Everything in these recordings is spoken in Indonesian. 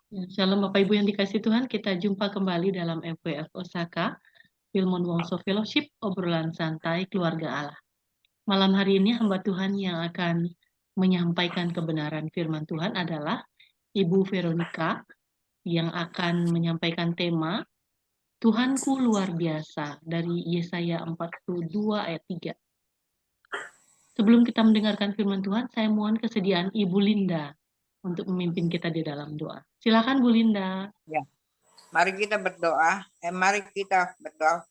Ya, Shalom Bapak Ibu yang dikasih Tuhan, kita jumpa kembali dalam FWF Osaka, Filmon Wongso Fellowship, obrolan santai keluarga Allah. Malam hari ini hamba Tuhan yang akan menyampaikan kebenaran firman Tuhan adalah Ibu Veronica yang akan menyampaikan tema Tuhanku luar biasa dari Yesaya 42 ayat 3. Sebelum kita mendengarkan firman Tuhan, saya mohon kesediaan Ibu Linda untuk memimpin kita di dalam doa. Silakan Bu Linda. Ya, mari kita berdoa. Mari kita berdoa.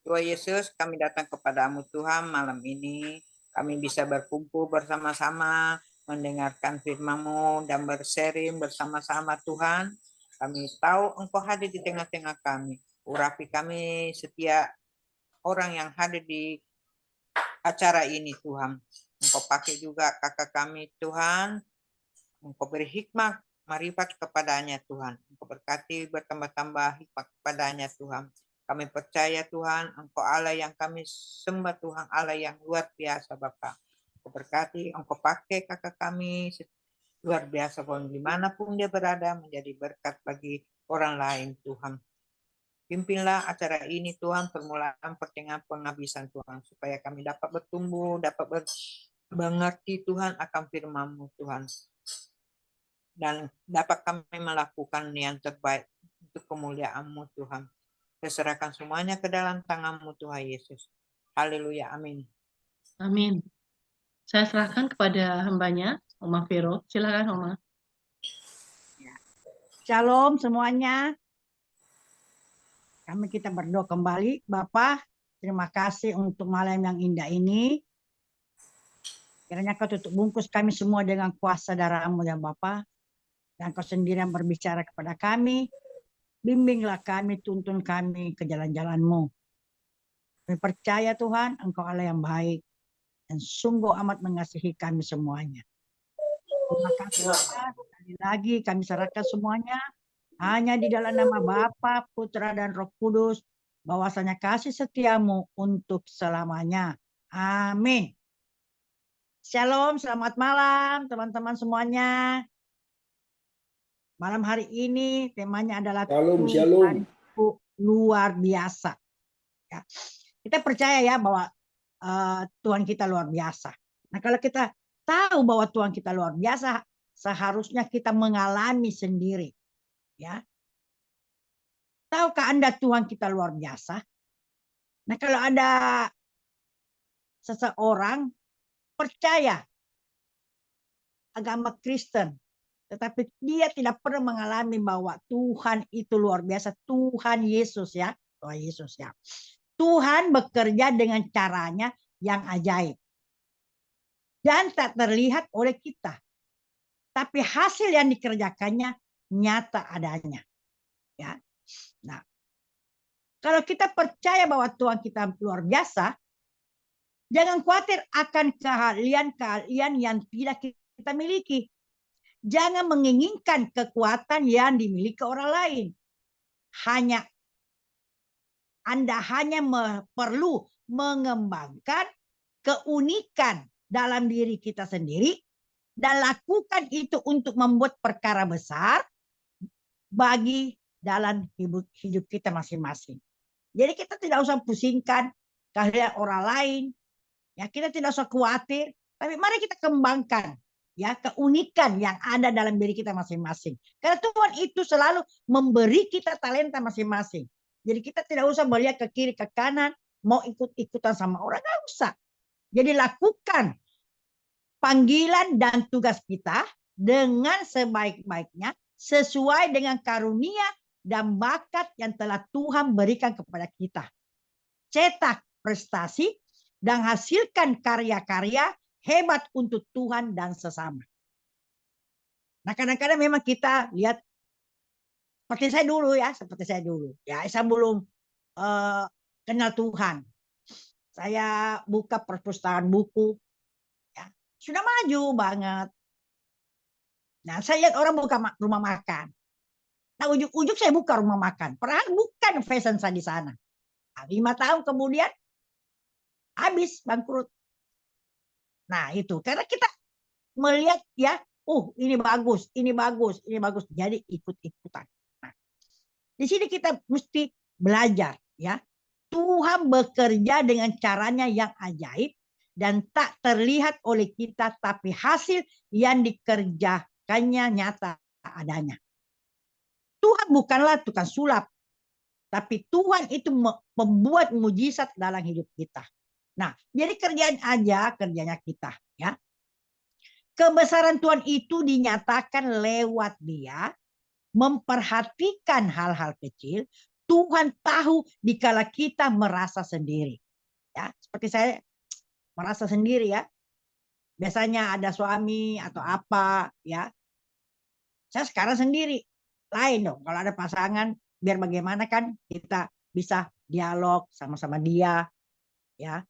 Tuhan Yesus, kami datang kepadamu Tuhan malam ini. Kami bisa berkumpul bersama-sama, mendengarkan firman-Mu dan bersharing bersama-sama Tuhan. Kami tahu Engkau hadir di tengah-tengah kami. Urapi kami setiap orang yang hadir di acara ini Tuhan. Engkau pakai juga kakak kami Tuhan. Engkau beri hikmah marifat kepadanya Tuhan. Engkau berkati bertambah-tambah hikmah kepadanya Tuhan. Kami percaya Tuhan, Engkau Allah yang kami sembah Tuhan, Allah yang luar biasa Bapa. Engkau berkati, Engkau pakai kakak kami luar biasa pun dimanapun dia berada menjadi berkat bagi orang lain Tuhan. Pimpinlah acara ini Tuhan, permulaan pertengahan penghabisan Tuhan, supaya kami dapat bertumbuh, dapat mengerti Tuhan akan firman-Mu Tuhan. Dan dapat kami melakukan yang terbaik untuk kemuliaan-Mu Tuhan. Saya serahkan semuanya ke dalam tangan-Mu Tuhan Yesus. Haleluya, amin. Amin. Saya serahkan kepada hambanya, Oma Vero. Silakan, Oma. Shalom semuanya. Kita berdoa kembali. Bapak, terima kasih untuk malam yang indah ini. Kiranya Kau tutup bungkus kami semua dengan kuasa darah-Mu ya Bapak. Dan Kau sendiri yang berbicara kepada kami. Bimbinglah kami, tuntun kami ke jalan-jalan-Mu. Kami percaya Tuhan, Engkau Allah yang baik. Dan sungguh amat mengasihi kami semuanya. Terima kasih Bapak. Sekali lagi kami serahkan semuanya. Hanya di dalam nama Bapa, Putra, dan Roh Kudus, bahwasanya kasih setiamu untuk selamanya. Amin. Shalom, selamat malam teman-teman semuanya. Malam hari ini temanya adalah Tuhanku luar biasa. Ya. Kita percaya ya bahwa Tuhan kita luar biasa. Nah kalau kita tahu bahwa Tuhan kita luar biasa, seharusnya kita mengalami sendiri. Ya, tahukah Anda Tuhan kita luar biasa? Nah, kalau ada seseorang percaya agama Kristen, tetapi dia tidak pernah mengalami bahwa Tuhan itu luar biasa, Tuhan Yesus ya, Tuhan Yesus ya. Tuhan bekerja dengan caranya yang ajaib dan tak terlihat oleh kita, tapi hasil yang dikerjakannya nyata adanya. Ya, nah, kalau kita percaya bahwa Tuhan kita luar biasa, jangan khawatir akan keahlian-keahlian yang tidak kita miliki. Jangan menginginkan kekuatan yang dimiliki orang lain. Anda hanya perlu mengembangkan keunikan dalam diri kita sendiri dan lakukan itu untuk membuat perkara besar bagi dalam hidup kita masing-masing. Jadi kita tidak usah pusingkan keahlian orang lain, ya kita tidak usah khawatir, tapi mari kita kembangkan ya keunikan yang ada dalam diri kita masing-masing. Karena Tuhan itu selalu memberi kita talenta masing-masing. Jadi kita tidak usah melihat ke kiri ke kanan, mau ikut-ikutan sama orang, nggak usah. Jadi lakukan panggilan dan tugas kita dengan sebaik-baiknya sesuai dengan karunia dan bakat yang telah Tuhan berikan kepada kita. Cetak prestasi dan hasilkan karya-karya hebat untuk Tuhan dan sesama. Nah kadang-kadang memang kita lihat seperti saya dulu ya, saya belum kenal Tuhan. Saya buka perpustakaan buku, ya, sudah maju banget. Nah saya lihat orang buka rumah makan. Nah ujuk-ujuk saya buka rumah makan. Padahal bukan fashion saya di sana. Nah, 5 tahun kemudian habis bangkrut. Nah itu karena kita melihat ya ini bagus, ini bagus, ini bagus. Jadi ikut-ikutan. Nah, di sini kita mesti belajar ya. Tuhan bekerja dengan caranya yang ajaib dan tak terlihat oleh kita, tapi hasil yang dikerjakannya nyata adanya. Tuhan bukanlah tukang sulap, tapi Tuhan itu membuat mujizat dalam hidup kita. Nah, jadi kerjanya kita ya. Kebesaran Tuhan itu dinyatakan lewat Dia, memperhatikan hal-hal kecil. Tuhan tahu dikala kita merasa sendiri. Ya, seperti saya merasa sendiri ya. Biasanya ada suami atau apa ya. Saya sekarang sendiri. Lain dong kalau ada pasangan, biar bagaimana kan kita bisa dialog sama-sama dia ya.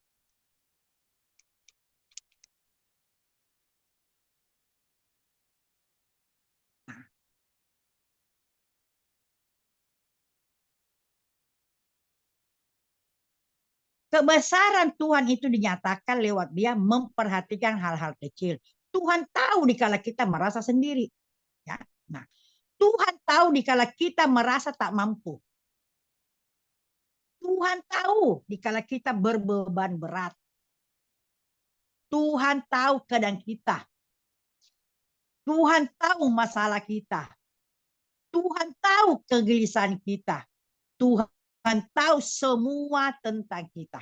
Kebesaran Tuhan itu dinyatakan lewat Dia memperhatikan hal-hal kecil. Tuhan tahu dikala kita merasa sendiri. Ya. Nah, Tuhan tahu dikala kita merasa tak mampu. Tuhan tahu dikala kita berbeban berat. Tuhan tahu keadaan kita. Tuhan tahu masalah kita. Tuhan tahu kegelisahan kita. Tuhan tahu semua tentang kita.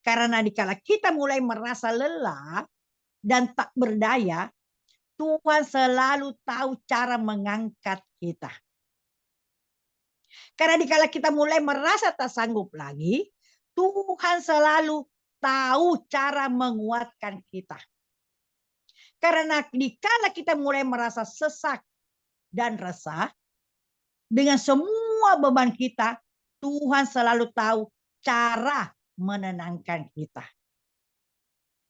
Karena dikala kita mulai merasa lelah dan tak berdaya, Tuhan selalu tahu cara mengangkat kita. Karena dikala kita mulai merasa tak sanggup lagi, Tuhan selalu tahu cara menguatkan kita. Karena dikala kita mulai merasa sesak dan resah, dengan semua beban kita, Tuhan selalu tahu cara menenangkan kita.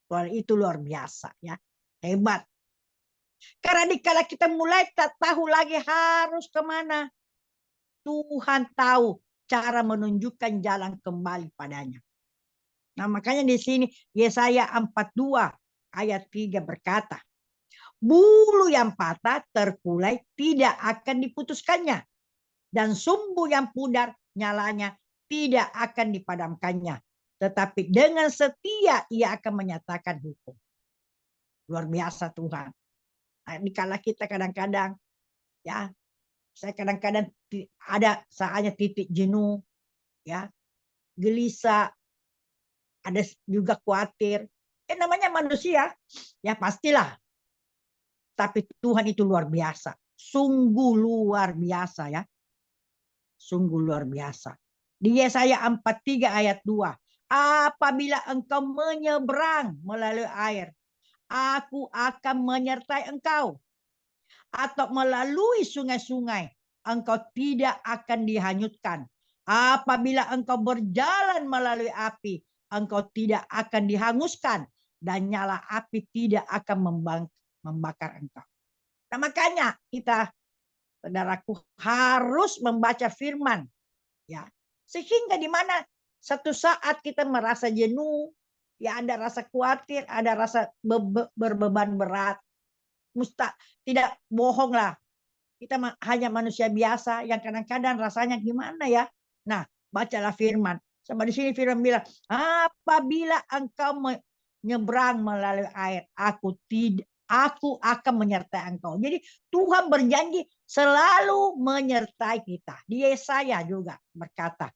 Tuhan itu luar biasa ya, hebat. Karena dikala kita mulai tak tahu lagi harus kemana, Tuhan tahu cara menunjukkan jalan kembali padanya. Nah, makanya di sini Yesaya 42 ayat 3 berkata, bulu yang patah terkulai tidak akan diputuskannya, dan sumbu yang pudar nyalanya tidak akan dipadamkannya. Tetapi dengan setia ia akan menyatakan hukum. Luar biasa Tuhan. Nah, dikala kita kadang-kadang ya, saya kadang-kadang ada saatnya titik jenuh, ya, gelisah, ada juga khawatir. Namanya manusia, ya pastilah. Tapi Tuhan itu luar biasa, sungguh luar biasa ya, sungguh luar biasa. Di Yesaya 43 ayat 2, apabila engkau menyeberang melalui air, aku akan menyertai engkau. Atau melalui sungai-sungai, engkau tidak akan dihanyutkan. Apabila engkau berjalan melalui api, engkau tidak akan dihanguskan. Dan nyala api tidak akan membakar engkau. Nah, makanya kita, saudaraku, harus membaca firman. Ya, sehingga di mana satu saat kita merasa jenuh, ya ada rasa khawatir, ada rasa berbeban berat, tidak bohong lah. Kita hanya manusia biasa yang kadang-kadang rasanya gimana ya. Nah, bacalah firman. Sama di sini firman bilang, apabila engkau menyeberang melalui air, aku akan menyertai engkau. Jadi Tuhan berjanji selalu menyertai kita. Di Yesaya juga berkata,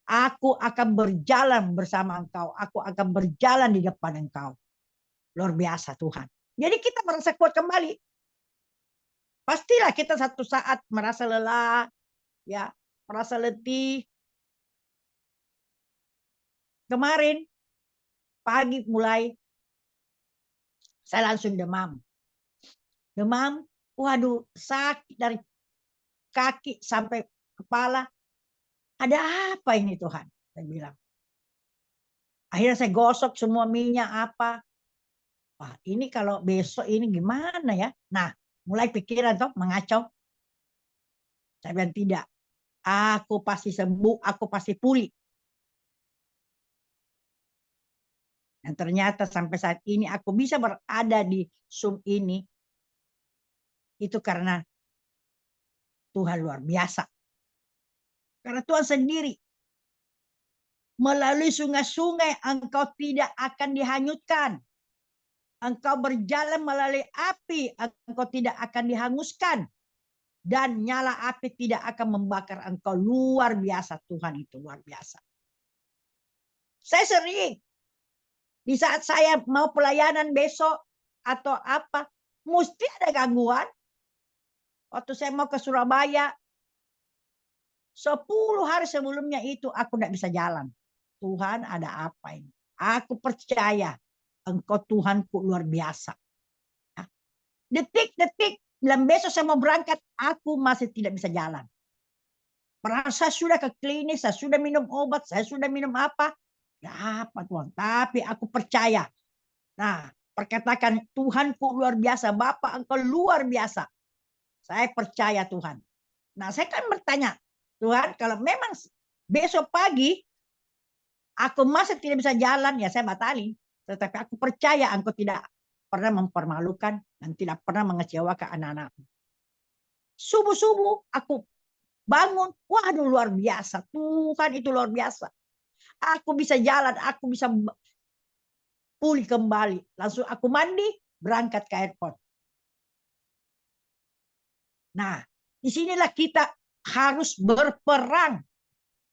aku akan berjalan bersama engkau. Aku akan berjalan di depan engkau. Luar biasa Tuhan. Jadi kita merasa kuat kembali. Pastilah kita satu saat merasa lelah, ya, merasa letih. Kemarin pagi mulai saya langsung demam. Demam, waduh, sakit dari kaki sampai kepala. Ada apa ini Tuhan? Saya bilang. Akhirnya saya gosok semua minyak apa. Wah, ini kalau besok ini gimana ya? Nah, mulai pikiran toh mengacau. Saya bilang tidak. Aku pasti sembuh, aku pasti pulih. Dan ternyata sampai saat ini aku bisa berada di Zoom ini, itu karena Tuhan luar biasa. Karena Tuhan sendiri. Melalui sungai-sungai engkau tidak akan dihanyutkan. Engkau berjalan melalui api, engkau tidak akan dihanguskan. Dan nyala api tidak akan membakar engkau. Luar biasa, Tuhan itu luar biasa. Saya sering, di saat saya mau pelayanan besok atau apa, mesti ada gangguan. Waktu saya mau ke Surabaya, 10 hari sebelumnya itu aku tidak bisa jalan. Tuhan, ada apa ini? Aku percaya engkau Tuhanku luar biasa. Detik-detik bilang besok saya mau berangkat, aku masih tidak bisa jalan. Padahal saya sudah ke klinik, saya sudah minum obat, saya sudah minum apa. Dapat Tuhan, tapi aku percaya. Nah, perkatakan Tuhanku luar biasa, Bapak engkau luar biasa. Saya percaya Tuhan. Nah, saya kan bertanya, Tuhan kalau memang besok pagi aku masih tidak bisa jalan, ya saya batalin. Tetapi aku percaya engkau tidak pernah mempermalukan dan tidak pernah mengecewakan anak-anakmu. Subuh-subuh aku bangun, waduh luar biasa. Tuhan itu luar biasa. Aku bisa jalan, aku bisa pulih kembali. Langsung aku mandi, berangkat ke airport. Nah, disinilah kita harus berperang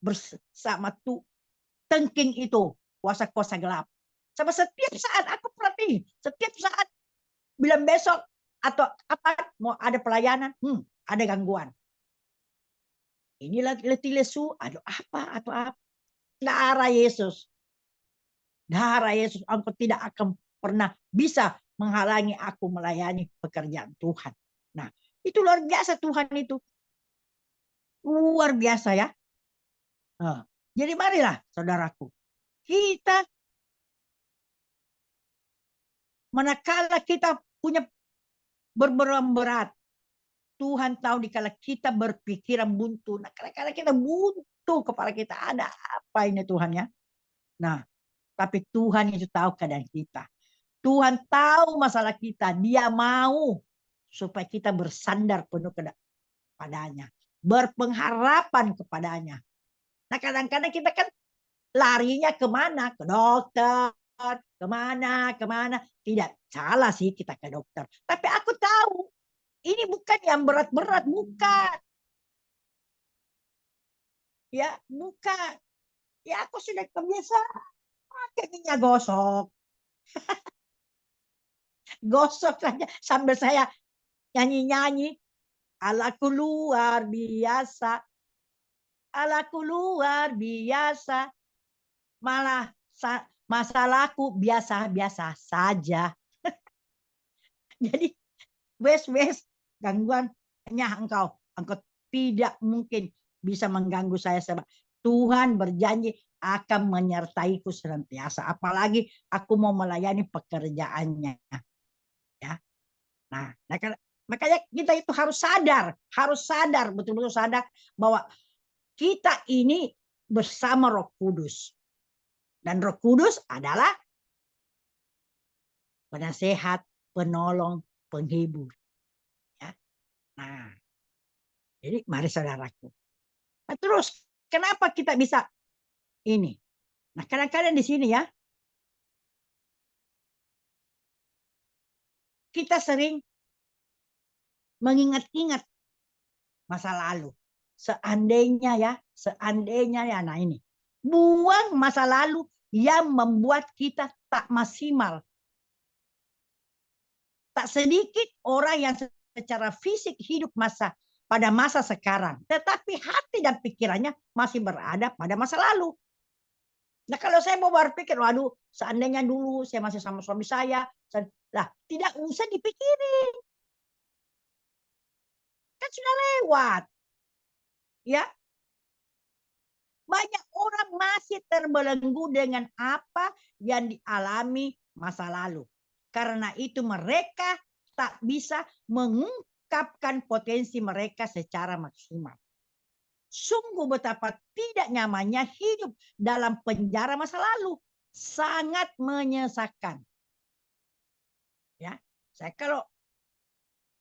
bersama tengking itu, kuasa-kuasa gelap. Sama setiap saat aku perhati, setiap saat bilang besok atau apa mau ada pelayanan, ada gangguan. Inilah letih lesu, aduh apa atau apa. Darah Yesus. Darah Yesus, engkau tidak akan pernah bisa menghalangi aku melayani pekerjaan Tuhan. Nah, itu luar biasa Tuhan itu. Luar biasa ya. Nah, jadi marilah saudaraku. Kita manakala kita punya berberam berat. Tuhan tahu dikala kita berpikiran buntu. Nah, kadang-kadang kita buntu kepala kita. Ada apa ini Tuhan ya? Nah, tapi Tuhan itu tahu keadaan kita. Tuhan tahu masalah kita. Dia mau supaya kita bersandar penuh kepadanya. Berpengharapan kepadanya. Nah, kadang-kadang kita kan larinya kemana? Ke dokter. Kemana? Tidak salah sih kita ke dokter. Tapi aku tahu. Ini bukan yang berat-berat. Bukan. Ya, bukan. Ya, aku sudah kebiasaan. Pakai minyak gosok. Gosok saja sambil saya nyanyi-nyanyi. Allahku luar biasa. Allahku luar biasa. Malah masalahku biasa-biasa saja. Jadi wes gangguan hanya engkau tidak mungkin bisa mengganggu saya sebab Tuhan berjanji akan menyertaiku senantiasa, apalagi aku mau melayani pekerjaannya ya. Nah, makanya kita itu harus sadar betul-betul sadar bahwa kita ini bersama Roh Kudus, dan Roh Kudus adalah penasehat, penolong, penghibur. Ya. Nah, jadi mari saudaraku. Nah, terus kenapa kita bisa ini? Nah, kadang-kadang di sini ya, kita sering mengingat-ingat masa lalu. Seandainya ya, nah ini. Buang masa lalu yang membuat kita tak maksimal. Tak sedikit orang yang secara fisik hidup pada masa sekarang, tetapi hati dan pikirannya masih berada pada masa lalu. Nah, kalau saya mau berpikir, waduh, seandainya dulu saya masih sama suami saya, lah tidak usah dipikirin. Kan sudah lewat. Ya. Banyak orang masih terbelenggu dengan apa yang dialami masa lalu. Karena itu mereka tak bisa mengungkapkan potensi mereka secara maksimal. Sungguh betapa tidak nyamannya hidup dalam penjara masa lalu. sangat menyesakan. Ya, saya kalau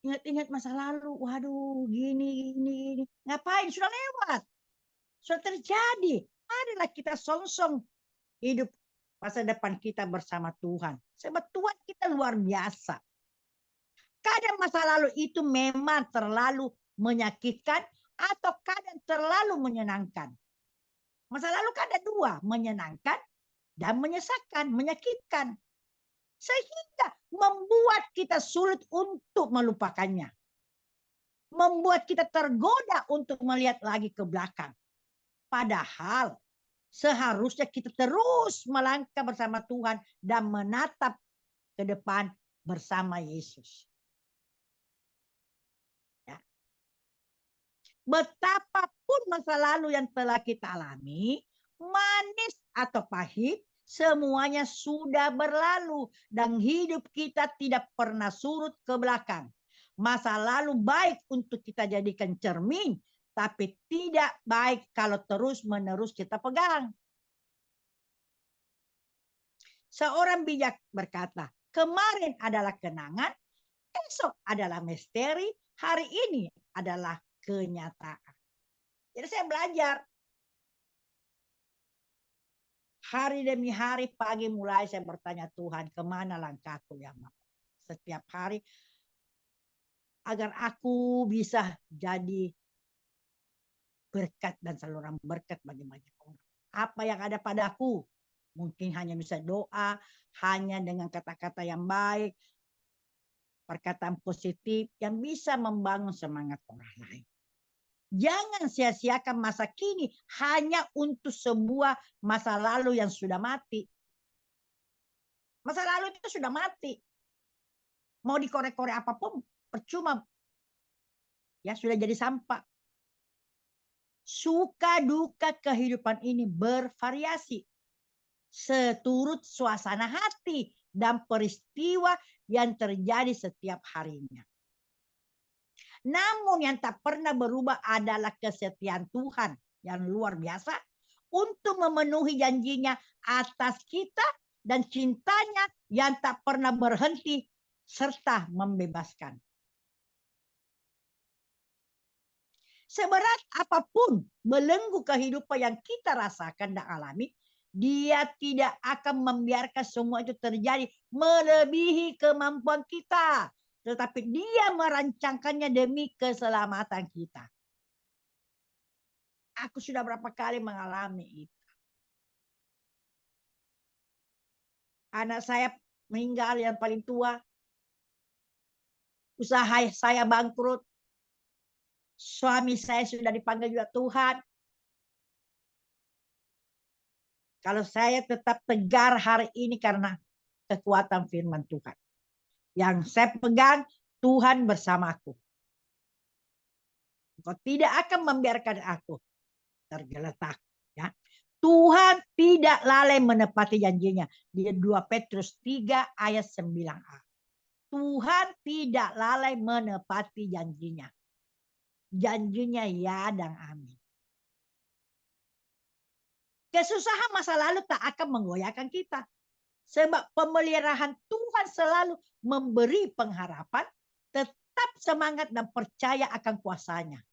ingat-ingat masa lalu, waduh, gini. Ngapain? Sudah lewat. Sudah terjadi. Marilah kita songsong hidup masa depan kita bersama Tuhan. Sebab Tuhan kita luar biasa. Kadang masa lalu itu memang terlalu menyakitkan atau kadang terlalu menyenangkan. Masa lalu kan ada dua, menyenangkan dan menyesakkan, menyakitkan. Sehingga membuat kita sulit untuk melupakannya. Membuat kita tergoda untuk melihat lagi ke belakang. Padahal seharusnya kita terus melangkah bersama Tuhan dan menatap ke depan bersama Yesus. Ya. Betapapun masa lalu yang telah kita alami, manis atau pahit, semuanya sudah berlalu dan hidup kita tidak pernah surut ke belakang. Masa lalu baik untuk kita jadikan cermin, tapi tidak baik kalau terus-menerus kita pegang. Seorang bijak berkata, kemarin adalah kenangan, esok adalah misteri, hari ini adalah kenyataan. Jadi saya belajar. Hari demi hari, pagi mulai saya bertanya, Tuhan, kemana langkahku ya Bapak? Setiap hari, agar aku bisa jadi berkat dan saluran berkat bagi banyak orang. Apa yang ada padaku? Mungkin hanya bisa doa, hanya dengan kata-kata yang baik, perkataan positif yang bisa membangun semangat orang lain. Jangan sia-siakan masa kini hanya untuk sebuah masa lalu yang sudah mati. Masa lalu itu sudah mati. Mau dikorek-korek apapun percuma. Ya sudah jadi sampah. Suka duka kehidupan ini bervariasi. Seturut suasana hati dan peristiwa yang terjadi setiap harinya. Namun yang tak pernah berubah adalah kesetiaan Tuhan yang luar biasa untuk memenuhi janjinya atas kita dan cintanya yang tak pernah berhenti serta membebaskan. Seberat apapun belenggu kehidupan yang kita rasakan dan alami, Dia tidak akan membiarkan semua itu terjadi melebihi kemampuan kita. Tetapi Dia merancangkannya demi keselamatan kita. Aku sudah berapa kali mengalami itu. Anak saya meninggal yang paling tua. Usaha saya bangkrut. Suami saya sudah dipanggil juga Tuhan. Kalau saya tetap tegar hari ini karena kekuatan firman Tuhan. Yang saya pegang, Tuhan bersamaku. Engkau tidak akan membiarkan aku tergeletak. Ya. Tuhan tidak lalai menepati janjinya. Di 2 Petrus 3 ayat 9a. Tuhan tidak lalai menepati janjinya. Janjinya ya dan amin. Kesusahan masa lalu tak akan menggoyahkan kita. Sebab pemeliharaan Tuhan selalu memberi pengharapan, tetap semangat dan percaya akan kuasanya.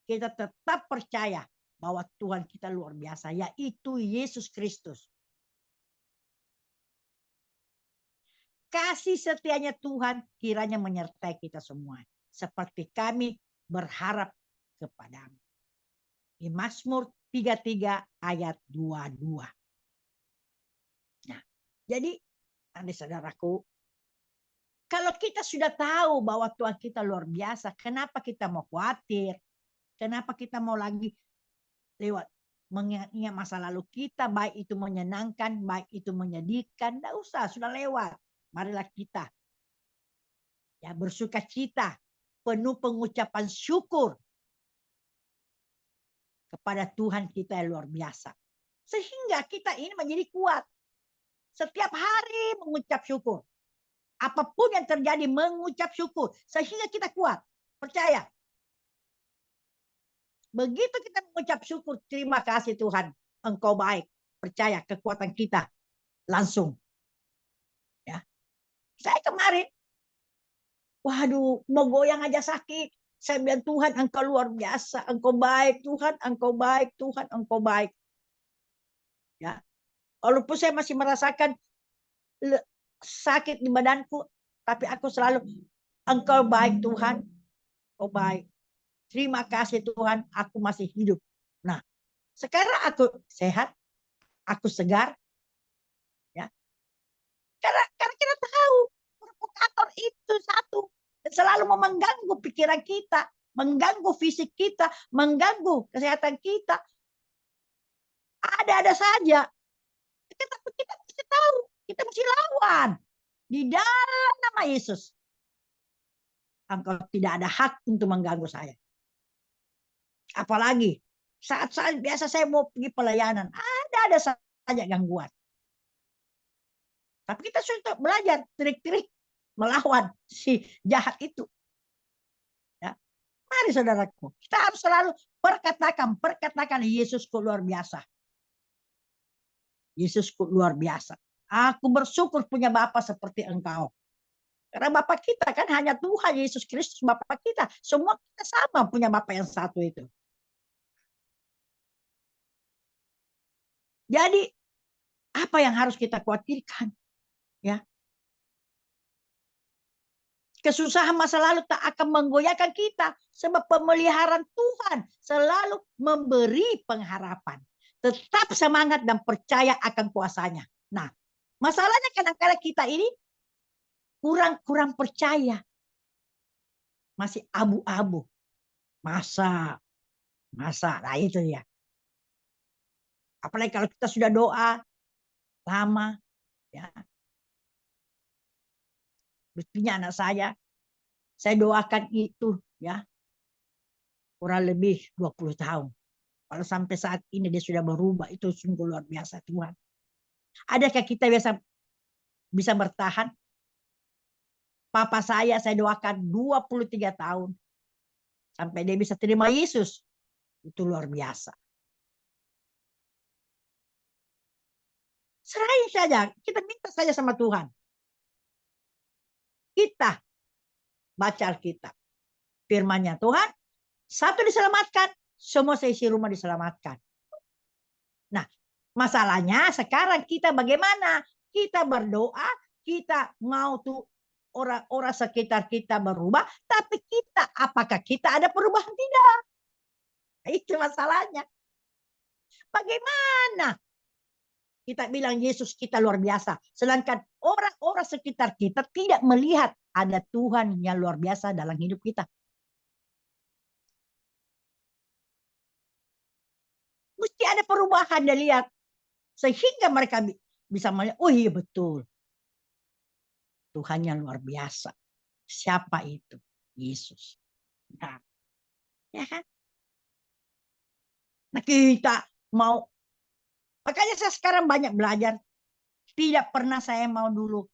Kita tetap percaya bahwa Tuhan kita luar biasa, yaitu Yesus Kristus. Kasih setianya Tuhan kiranya menyertai kita semua. Seperti kami berharap kepadamu. Di Mazmur 33 ayat 22. Nah, jadi adik saudaraku, kalau kita sudah tahu bahwa Tuhan kita luar biasa, kenapa kita mau khawatir? Kenapa kita mau lagi lewat mengingat masa lalu kita, baik itu menyenangkan, baik itu menyedihkan, tidak usah, sudah lewat. Marilah kita ya bersukacita, penuh pengucapan syukur kepada Tuhan kita yang luar biasa. Sehingga kita ini menjadi kuat. Setiap hari mengucap syukur. Apapun yang terjadi mengucap syukur. Sehingga kita kuat. Percaya. Begitu kita mengucap syukur, terima kasih Tuhan. Engkau baik. Percaya kekuatan kita langsung. Ya, saya kemarin, waduh, mau goyang aja sakit. Saya bilang, Tuhan, Engkau luar biasa, Engkau baik, Tuhan, Engkau baik, Tuhan, Engkau baik. Ya, walaupun saya masih merasakan sakit di badanku, tapi aku selalu, Engkau baik, Tuhan, Engkau baik. Terima kasih Tuhan, aku masih hidup. Nah, sekarang aku sehat, aku segar, ya. Karena kita tahu provokator itu satu selalu mengganggu pikiran kita, mengganggu fisik kita, mengganggu kesehatan kita. Ada saja. Kita mesti tahu, kita mesti lawan di dalam nama Yesus. Engkau tidak ada hak untuk mengganggu saya. Apalagi saat-saat biasa saya mau pergi pelayanan, ada saja gangguan. Tapi kita sudah belajar trik-trik melawan si jahat itu. Ya. Mari saudaraku, kita harus selalu perkatakan Yesusku luar biasa. Yesusku luar biasa. Aku bersyukur punya Bapa seperti Engkau. Karena Bapa kita kan hanya Tuhan Yesus Kristus Bapa kita. Semua kita sama punya Bapa yang satu itu. Jadi apa yang harus kita khawatirkan? Ya. Kesusahan masa lalu tak akan menggoyahkan kita. Sebab pemeliharaan Tuhan selalu memberi pengharapan. Tetap semangat dan percaya akan kuasanya. Nah, masalahnya kadang-kadang kita ini kurang percaya. Masih abu-abu. Masa. Nah itu ya. Apalagi kalau kita sudah doa lama. Ya. Buktinya anak saya doakan itu ya kurang lebih 20 tahun. Kalau sampai saat ini dia sudah berubah, itu sungguh luar biasa Tuhan. Adakah kita bisa bertahan? Papa saya doakan 23 tahun. Sampai dia bisa terima Yesus. Itu luar biasa. Serahin saja. Kita minta saja sama Tuhan. Kita baca Alkitab. Firman-Nya Tuhan. Satu diselamatkan. Semua seisi rumah diselamatkan. Nah, masalahnya sekarang kita bagaimana? Kita berdoa. Kita mau tuh orang-orang sekitar kita berubah, tapi apakah kita ada perubahan? Tidak. Itu masalahnya. Bagaimana kita bilang Yesus kita luar biasa, sedangkan orang-orang sekitar kita tidak melihat ada Tuhan yang luar biasa dalam hidup kita. Mesti ada perubahan dia lihat, sehingga mereka bisa melihat, oh iya betul. Tuhan yang luar biasa. Siapa itu? Yesus. Nah, ya kan? Nah kita mau, makanya saya sekarang banyak belajar. Tidak pernah saya mau dulu,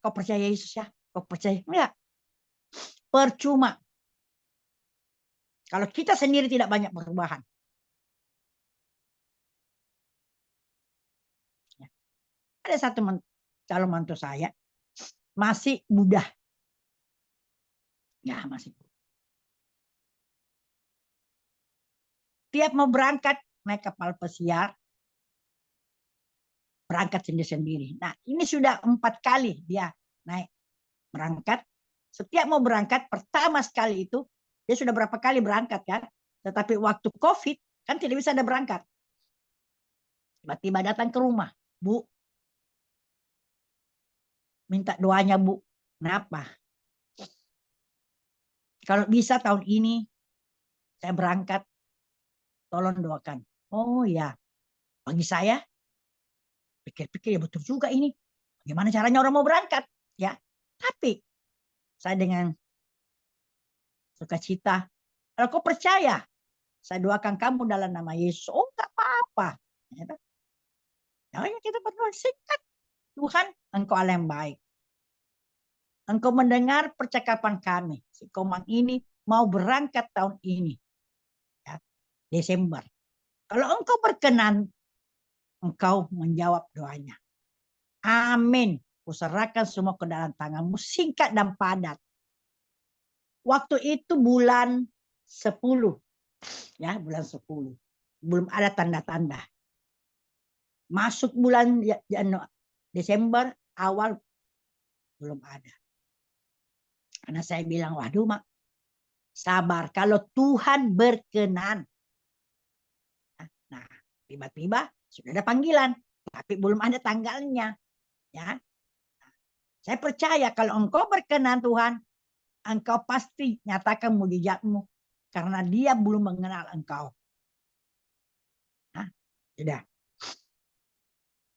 kau percaya Yesus ya? Kau percaya? Enggak. Percuma. Kalau kita sendiri tidak banyak perubahan. Ada satu calon mantu saya, masih muda. Ya, masih. Tiap mau berangkat, naik kapal pesiar, berangkat sendiri-sendiri. Nah, ini sudah 4 kali dia naik berangkat. Setiap mau berangkat, pertama sekali itu, dia sudah berapa kali berangkat kan? Tetapi waktu COVID, kan tidak bisa ada berangkat. Tiba-tiba datang ke rumah, Bu, minta doanya Bu. Kenapa? Kalau bisa tahun ini, saya berangkat, tolong doakan. Oh ya, bagi saya, pikir-pikir ya betul juga ini. Bagaimana caranya orang mau berangkat? Ya, tapi saya dengan sukacita, kalau kau percaya, saya doakan kamu dalam nama Yesus. Oh, tak apa-apa. Ya, kita berdoa singkat. Tuhan, Engkau Allah yang baik. Engkau mendengar percakapan kami. Si Komang ini mau berangkat tahun ini. Ya, Desember. Kalau Engkau berkenan, Engkau menjawab doanya. Amin. Kuserahkan semua ke dalam tanganmu, singkat dan padat. Waktu itu bulan 10. Ya, bulan 10. Belum ada tanda-tanda. Masuk bulan Desember awal belum ada. Karena saya bilang, waduh Mak, sabar. Kalau Tuhan berkenan. Nah, tiba-tiba sudah ada panggilan. Tapi belum ada tanggalnya. Ya, saya percaya kalau engkau berkenan Tuhan, engkau pasti nyatakan mujizatmu. Karena dia belum mengenal engkau. Nah, sudah.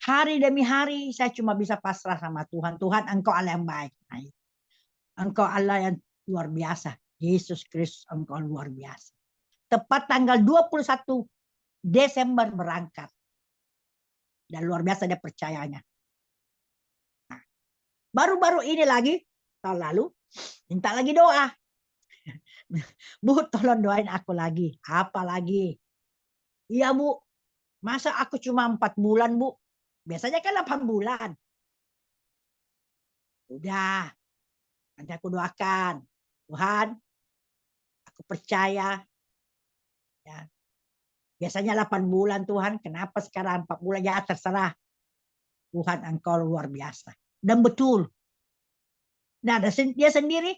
Hari demi hari saya cuma bisa pasrah sama Tuhan. Tuhan, engkau Allah yang baik. Nah, engkau Allah yang luar biasa. Yesus Kristus, engkau luar biasa. Tepat tanggal 21 Desember berangkat. Dan luar biasa dia percayanya. Nah, baru-baru ini lagi, tahun lalu, minta lagi doa. Bu, tolong doain aku lagi. Apa lagi? Iya Bu, masa aku cuma 4 bulan Bu? Biasanya kan 8 bulan. Udah, nanti aku doakan. Tuhan, aku percaya. Ya. Biasanya 8 bulan Tuhan, kenapa sekarang 4 bulan? Ya terserah. Tuhan engkau luar biasa. Dan betul. Nah, dia sendiri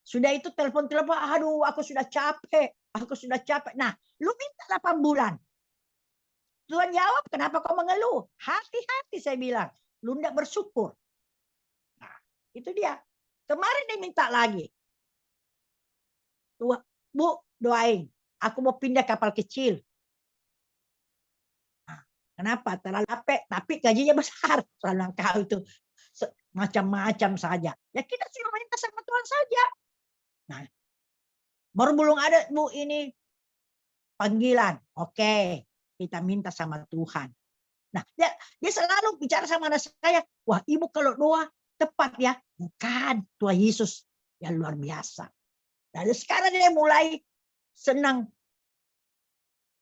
sudah itu telepon-telepon, aduh aku sudah capek. Aku sudah capek. Nah, lu minta 8 bulan. Tuhan jawab, kenapa kau mengeluh? Hati-hati saya bilang. Lu tidak bersyukur. Nah, itu dia. Kemarin dia minta lagi. Tuh, Bu, doain. Aku mau pindah kapal kecil. Nah, kenapa? Terlalu capek, tapi gajinya besar. Soalnya kau itu macam-macam saja. Ya kita cuma minta sama Tuhan saja. Nah, baru belum ada Bu ini panggilan. Oke, kita minta sama Tuhan. Nah, dia selalu bicara sama anak saya. Wah, ibu kalau doa tepat ya. Bukan, Tuhan Yesus yang luar biasa. Dan sekarang dia mulai senang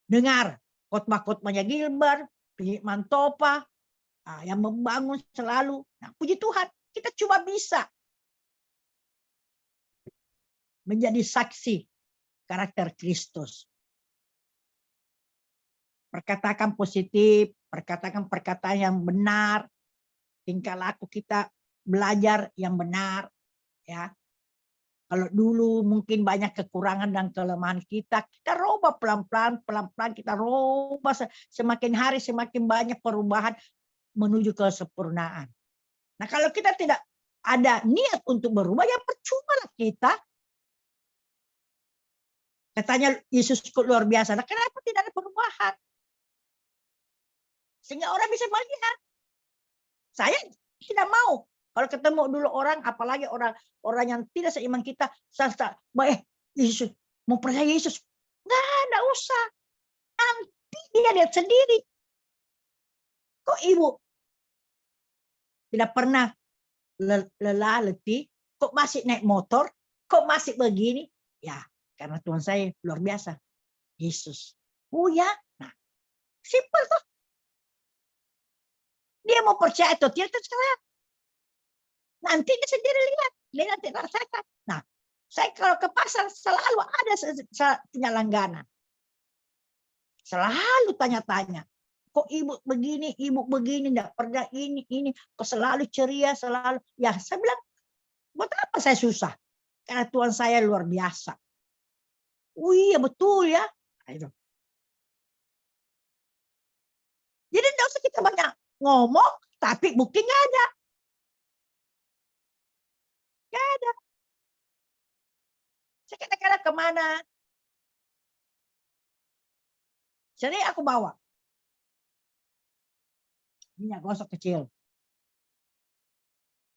dengar khotbah-khotbahnya Gilbert, Philip Mantopa, yang membangun selalu. Nah, puji Tuhan, kita cuma bisa menjadi saksi karakter Kristus. Perkatakan positif, perkatakan perkataan yang benar, tingkah laku kita belajar yang benar, ya. Kalau dulu mungkin banyak kekurangan dan kelemahan kita rubah pelan-pelan kita rubah, semakin hari semakin banyak perubahan menuju kesempurnaan. Nah, kalau kita tidak ada niat untuk berubah, ya percuma lah kita. Katanya Yesus luar biasa. Nah, kenapa tidak ada perubahan? Sehingga orang bisa melihat. Saya tidak mau. Kalau ketemu dulu orang, apalagi orang yang tidak seiman kita, Yesus mau percaya Yesus, nggak usah. Nanti dia lihat sendiri. Kok ibu tidak pernah lelah, letih, kok masih naik motor, kok masih begini? Ya, karena Tuhan saya luar biasa, Yesus. Oh ya, nah, simpel tuh. Dia mau percaya atau tidak terserah. Nanti dia sendiri lihat, dia nanti rasakan. Nah, saya kalau ke pasar selalu ada punya langganan. Selalu tanya-tanya. Kok ibu begini, enggak pernah ini. Kok selalu ceria, selalu. Ya, saya bilang, buat apa saya susah? Karena Tuhan saya luar biasa. Oh iya, betul ya. Jadi tidak usah kita banyak ngomong, tapi bukti nggak ada. Nggak ada. Saya kadang-kadang kemana? Jadi aku bawa minyak gosok kecil.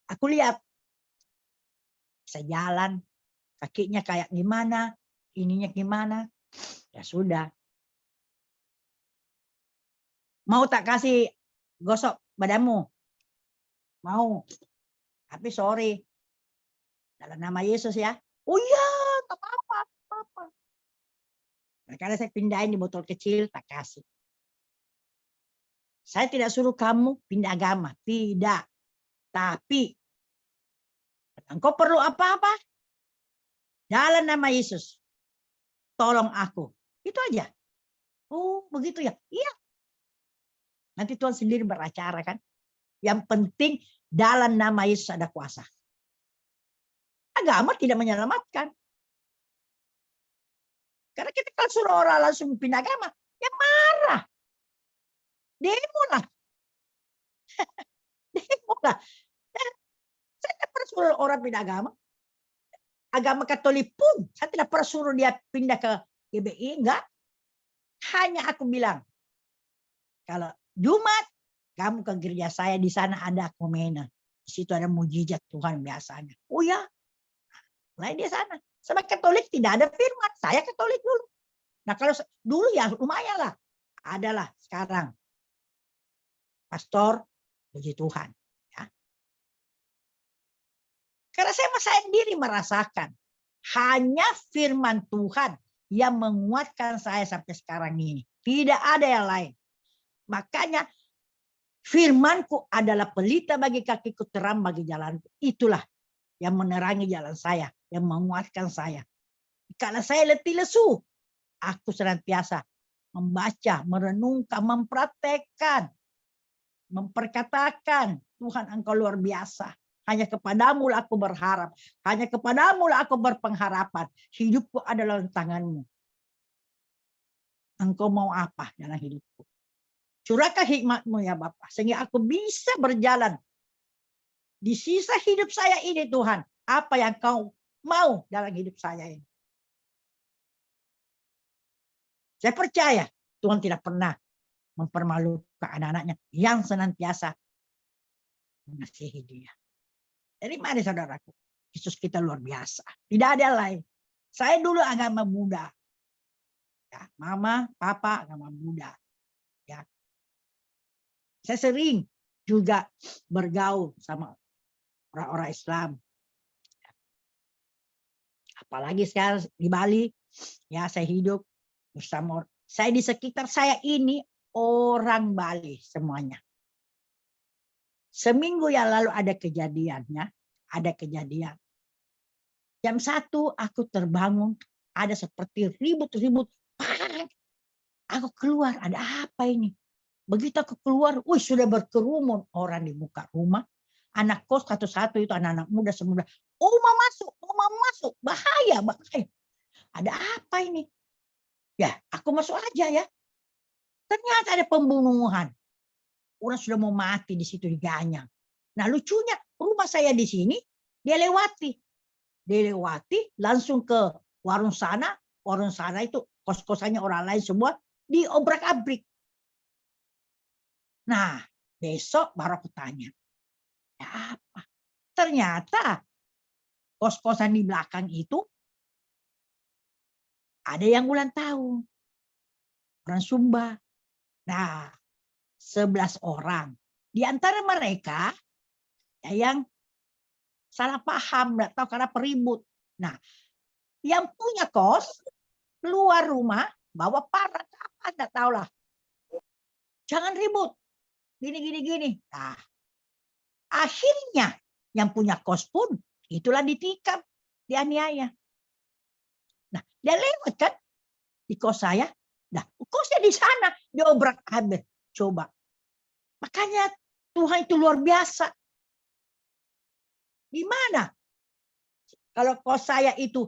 Aku lihat. Saya jalan, kakinya kayak gimana, ininya gimana. Ya sudah. Mau tak kasih gosok badanmu? Mau. Tapi sorry. Dalam nama Yesus ya. Oh iya, tak apa-apa. Karena saya pindahin di botol kecil, tak kasih. Saya tidak suruh kamu pindah agama. Tidak. Tapi engkau perlu apa-apa? Dalam nama Yesus. Tolong aku. Itu aja. Oh begitu ya. Iya. Nanti Tuhan sendiri beracara kan. Yang penting dalam nama Yesus ada kuasa. Agama tidak menyelamatkan. Karena kita kalau suruh orang langsung pindah agama, ya marah. Demo lah. Demo lah. Saya tidak pernah suruh orang pindah agama. Agama Katolik pun, saya tidak pernah suruh dia pindah ke GBI, enggak. Hanya aku bilang, kalau Jumat, kamu ke gereja saya, di sana ada komena. Di situ ada mujizat Tuhan biasanya. Oh ya, mulai di sana. Sama Katolik tidak ada firman. Saya Katolik dulu. Nah kalau dulu ya lumayan lah. Adalah sekarang. Pastor, puji Tuhan. Ya. Karena saya sendiri merasakan. Hanya firman Tuhan yang menguatkan saya sampai sekarang ini. Tidak ada yang lain. Makanya firmanku adalah pelita bagi kakiku, terang bagi jalanku. Itulah yang menerangi jalan saya. Yang menguatkan saya. Kalau saya letih lesu, aku senantiasa membaca, merenungkan, mempraktekkan, memperkatakan, Tuhan engkau luar biasa. Hanya kepadamu lah aku berharap. Hanya kepadamu lah aku berpengharapan. Hidupku adalah di tanganmu. Engkau mau apa dalam hidupku? Curahkan hikmatmu ya Bapa. Sehingga aku bisa berjalan. Di sisa hidup saya ini Tuhan. Apa yang kau mau dalam hidup saya ini. Saya percaya Tuhan tidak pernah mempermalukan anak-anaknya yang senantiasa mengasihi dia. Dari mana saudaraku? Yesus kita luar biasa. Tidak ada lain. Saya dulu agama Buddha. Ya, mama, papa agama Buddha. Ya. Saya sering juga bergaul sama orang-orang Islam. Apalagi sekarang di Bali, ya saya hidup bersama saya di sekitar saya ini orang Bali semuanya. Seminggu yang lalu ada kejadiannya, ada kejadian. Jam 1 aku terbangun, ada seperti ribut-ribut. Aku keluar, ada apa ini? Begitu aku keluar, sudah berkerumun orang di muka rumah. Anak kos satu-satu itu anak-anak muda semua. Oma masuk, bahaya. Ada apa ini? Ya, aku masuk aja ya. Ternyata ada pembunuhan. Orang sudah mau mati di situ di Ganyang. Nah lucunya rumah saya di sini, dia lewati langsung ke warung sana itu kos-kosannya orang lain semua diobrak-abrik. Nah besok baru aku tanya, ya apa? Ternyata kos-kosan di belakang itu ada yang ulang tahun, orang Sumba. Nah 11 orang. Di antara mereka yang salah paham, nggak tahu karena peribut. Nah, yang punya kos keluar rumah bawa parang apa nggak tahu lah. Jangan ribut. Gini. Nah, akhirnya yang punya kos pun itulah ditikam, dianiaya. Nah, dia lewat kan di kos saya. Nah, kosnya di sana diobrak-abrik. Coba. Makanya Tuhan itu luar biasa. Gimana? Kalau kos saya itu,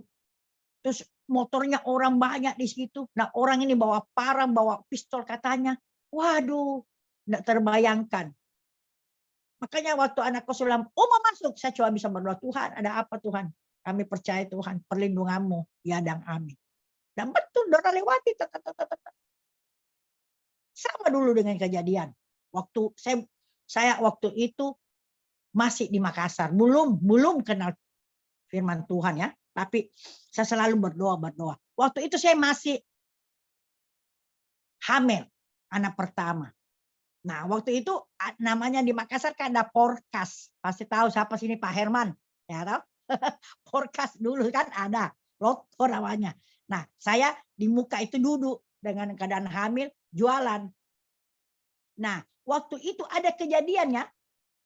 terus motornya orang banyak di situ. Nah orang ini bawa parang, bawa pistol katanya. Waduh, tidak terbayangkan. Makanya waktu anak kos bilang, mau masuk. Saya cuma bisa berdoa, Tuhan ada apa Tuhan? Kami percaya Tuhan, perlindunganmu. Ya dan amin. Dan betul, dorang lewati. Sama dulu dengan kejadian. Waktu saya waktu itu masih di Makassar, belum kenal firman Tuhan ya, tapi saya selalu berdoa. Waktu itu saya masih hamil anak pertama. Nah, waktu itu namanya di Makassar kan ada Porkas. Pasti tahu siapa sini Pak Herman, ya tahu? Porkas dulu kan ada, Lotto namanya. Nah, saya di muka itu duduk dengan keadaan hamil jualan. Nah, waktu itu ada kejadiannya,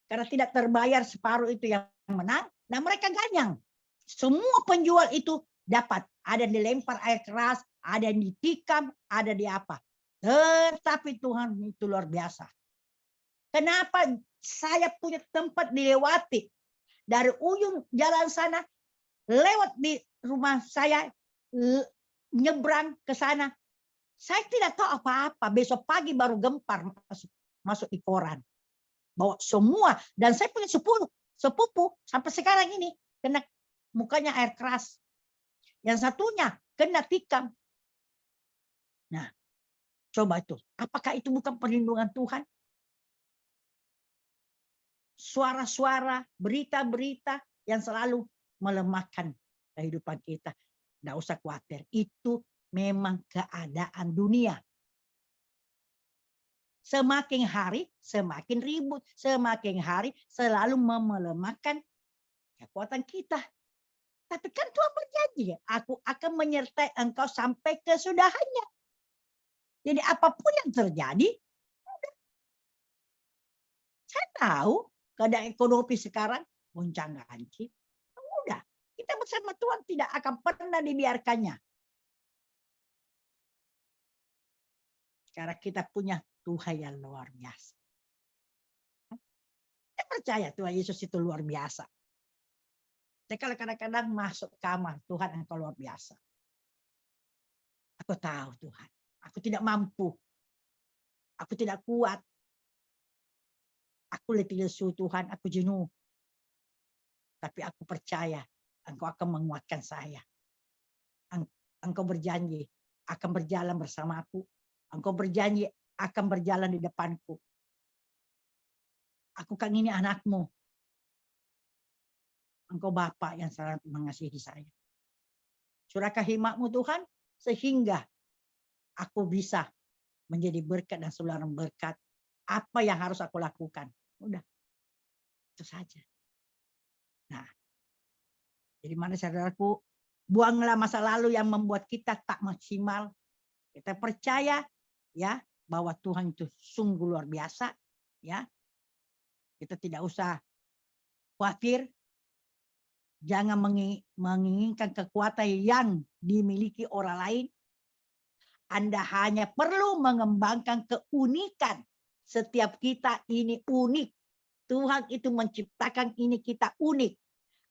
karena tidak terbayar separuh itu yang menang, nah mereka ganyang. Semua penjual itu dapat, ada yang dilempar air keras, ada yang ditikam, ada di apa. Tetapi Tuhan itu luar biasa. Kenapa saya punya tempat dilewati dari ujung jalan sana, lewat di rumah saya, nyebrang ke sana. Saya tidak tahu apa-apa. Besok pagi baru gempar masuk di koran. Bawa semua. Dan saya punya sepupu sampai sekarang ini kena mukanya air keras. Yang satunya kena tikam. Nah, coba itu. Apakah itu bukan perlindungan Tuhan? Suara-suara, berita-berita yang selalu melemahkan kehidupan kita. Tidak usah khawatir. Itu memang keadaan dunia. Semakin hari semakin ribut, semakin hari selalu melemahkan kekuatan kita. Tapi kan Tuhan berjanji, aku akan menyertai engkau sampai kesudahannya. Jadi apapun yang terjadi, saya tahu keadaan ekonomi sekarang goncang-ganjing. Udah, kita bersama Tuhan tidak akan pernah dibiarkannya. Karena kita punya Tuhan yang luar biasa. Saya percaya Tuhan Yesus itu luar biasa. Saya kalau kadang-kadang masuk kamar, Tuhan engkau luar biasa. Aku tahu Tuhan, aku tidak mampu. Aku tidak kuat. Aku letih lesu Tuhan, aku jenuh. Tapi aku percaya engkau akan menguatkan saya. Engkau berjanji akan berjalan bersama aku. Engkau berjanji akan berjalan di depanku. Aku kan ini anakmu. Engkau Bapa yang sangat mengasihi saya. Curahkan hikmat-Mu Tuhan, sehingga aku bisa menjadi berkat dan saluran berkat. Apa yang harus aku lakukan? Udah, itu saja. Nah, jadi mana saudaraku, buanglah masa lalu yang membuat kita tak maksimal. Kita percaya ya bahwa Tuhan itu sungguh luar biasa, ya. Kita tidak usah khawatir. Jangan menginginkan kekuatan yang dimiliki orang lain. Anda hanya perlu mengembangkan keunikan. Setiap kita ini unik. Tuhan itu menciptakan ini kita unik.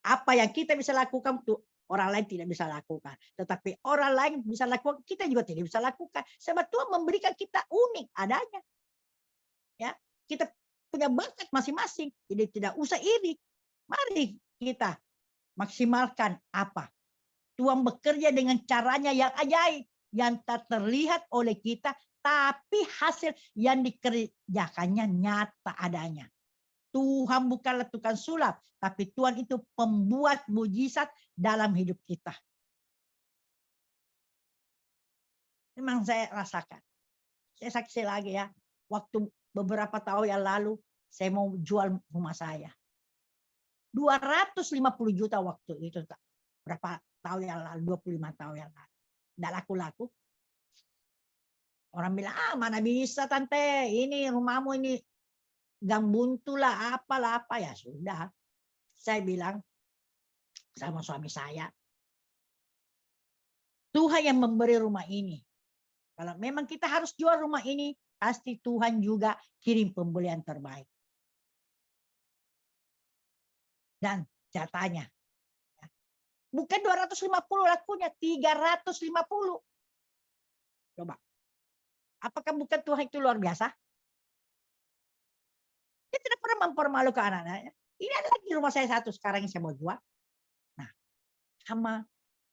Apa yang kita bisa lakukan tuh orang lain tidak bisa lakukan. Tetapi orang lain bisa lakukan, kita juga tidak bisa lakukan. Sebab Tuhan memberikan kita unik adanya. Ya, kita punya bakat masing-masing. Jadi tidak usah iri. Mari kita maksimalkan apa? Tuhan bekerja dengan caranya yang ajaib. Yang tak terlihat oleh kita. Tapi hasil yang dikerjakannya nyata adanya. Tuhan bukanlah tukang sulap. Tapi Tuhan itu pembuat mujizat dalam hidup kita. Memang saya rasakan. Saya saksi lagi ya. Waktu beberapa tahun yang lalu. Saya mau jual rumah saya. 250 juta waktu itu. Berapa tahun yang lalu? 25 tahun yang lalu. Tidak laku-laku. Orang bilang, mana bisa tante. Ini rumahmu ini gang buntu lah, apalah apa. Ya sudah. Saya bilang sama suami saya. Tuhan yang memberi rumah ini. Kalau memang kita harus jual rumah ini. Pasti Tuhan juga kirim pembeli yang terbaik. Dan jatahnya. Bukan 250 lakunya, 350. Coba. Apakah bukan Tuhan itu luar biasa? Dia tidak pernah mempermalukan anak-anaknya. Ini ada lagi rumah saya satu sekarang yang saya mau jual. Nah, sama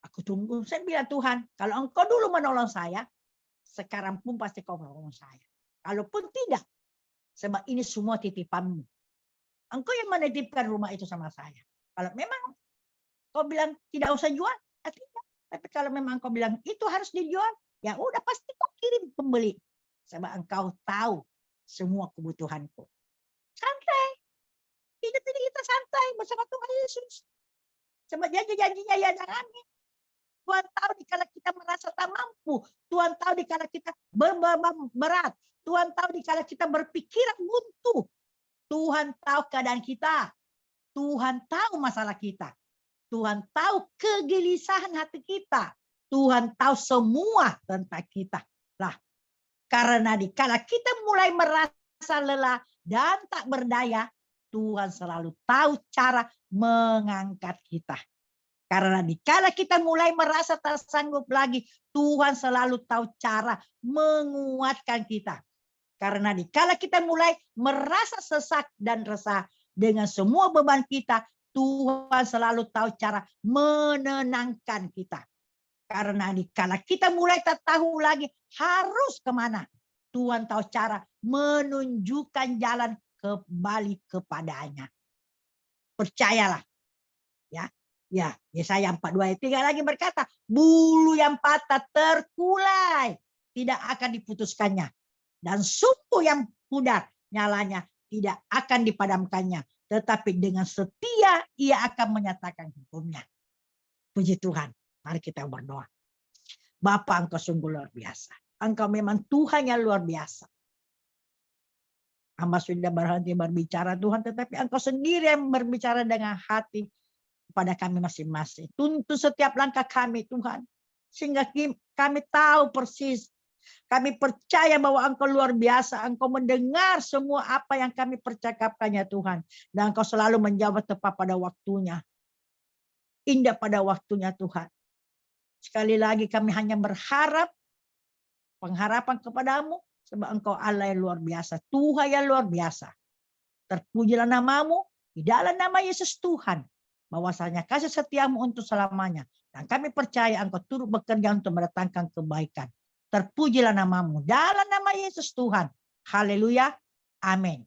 aku tunggu. Saya bilang Tuhan, kalau engkau dulu menolong saya, sekarang pun pasti kau menolong saya. Kalaupun tidak, sebab ini semua titipanmu. Engkau yang menitipkan rumah itu sama saya. Kalau memang kau bilang tidak usah jual, ya tidak. Tapi kalau memang kau bilang itu harus dijual, ya udah pasti kau kirim pembeli. Sebab engkau tahu semua kebutuhanku. Santai. Hidup ini kita santai bersama Tuhan Yesus. Sebab janji-janjinya ya jangan. Tuhan tahu dikala kita merasa tak mampu. Tuhan tahu dikala kita berat. Tuhan tahu dikala kita berpikiran buntu. Tuhan tahu keadaan kita. Tuhan tahu masalah kita. Tuhan tahu kegelisahan hati kita. Tuhan tahu semua tentang kita. Lah, karena dikala kita mulai merasa lelah dan tak berdaya, Tuhan selalu tahu cara mengangkat kita. Karena dikala kita mulai merasa tak sanggup lagi, Tuhan selalu tahu cara menguatkan kita. Karena dikala kita mulai merasa sesak dan resah dengan semua beban kita, Tuhan selalu tahu cara menenangkan kita. Karena dikala kita mulai tak tahu lagi harus kemana, Tuhan tahu cara menunjukkan jalan kembali kepadanya. Percayalah. Ya, Yesaya 42:3 lagi berkata, bulu yang patah terkulai tidak akan diputuskannya, dan sumpu yang pudar nyalanya tidak akan dipadamkannya, tetapi dengan setia ia akan menyatakan hukumnya. Puji Tuhan, mari kita berdoa. Bapa, Engkau sungguh luar biasa. Engkau memang Tuhan yang luar biasa. Hamba sudah berhenti berbicara Tuhan, tetapi Engkau sendiri yang berbicara dengan hati kepada kami masing-masing. Tuntun setiap langkah kami Tuhan. Sehingga kami tahu persis. Kami percaya bahwa Engkau luar biasa. Engkau mendengar semua apa yang kami percakapkannya Tuhan. Dan Engkau selalu menjawab tepat pada waktunya. Indah pada waktunya Tuhan. Sekali lagi kami hanya berharap. Pengharapan kepadamu. Sebab Engkau Allah yang luar biasa. Tuhan yang luar biasa. Terpujilah namamu. Di dalam nama Yesus Tuhan. Bahwasanya kasih setiamu untuk selamanya. Dan kami percaya Engkau turut bekerja untuk mendatangkan kebaikan. Terpujilah namamu. Dalam nama Yesus Tuhan. Haleluya. Amin.